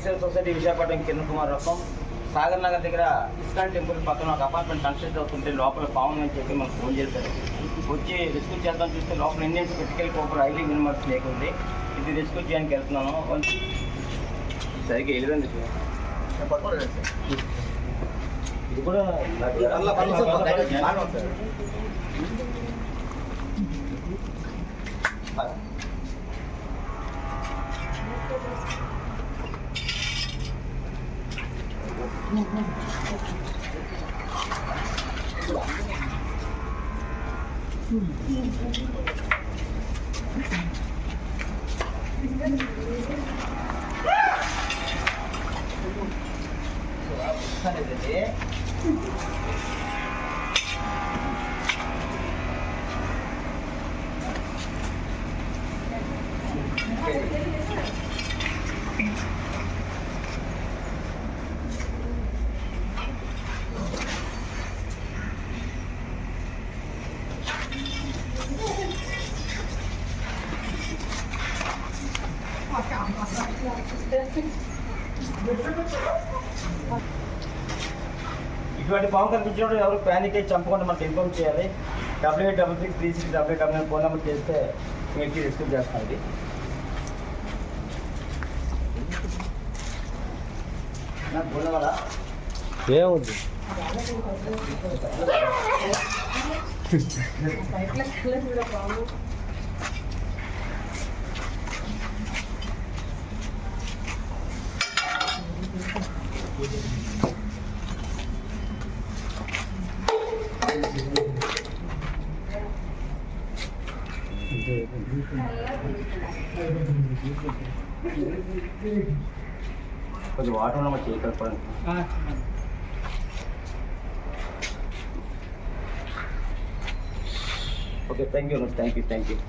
XL society Visakhapatnam Kiran Kumar రకం సాగర్ నగర్ దగ్గర ISKCON temple పక్కన ఒక అపార్ట్మెంట్ కన్స్ట్రక్ట్ అవుతుంటే లోపల పాము అని చెప్పి మనకు ఫోన్ చేశారు. వచ్చి రెస్క్యూ చేద్దాం చూస్తే లోపల ఇండియన్స్ క్రిటికల్ కోపర్ హైలీ మినిమల్స్ లేకుంది. ఇది రెస్క్యూ చేయడానికి వెళ్తున్నాను. సరిగ్గా వెళ్ళదండి. ఇది కూడా ఇటువంటి పాము కనిపించినప్పుడు ఎవరు ప్యానిక్ అయ్యి చంపకుండా మనకు ఇన్ఫార్మ్ చేయాలి. 88663688 ఫోన్ నెంబర్ చేస్తే మీకు రెస్క్యూ చేస్తాం. ఇది ఏముంది కొంచెం వాటర్ ఉన్న మనం చేయగలపండి. Okay, thank you.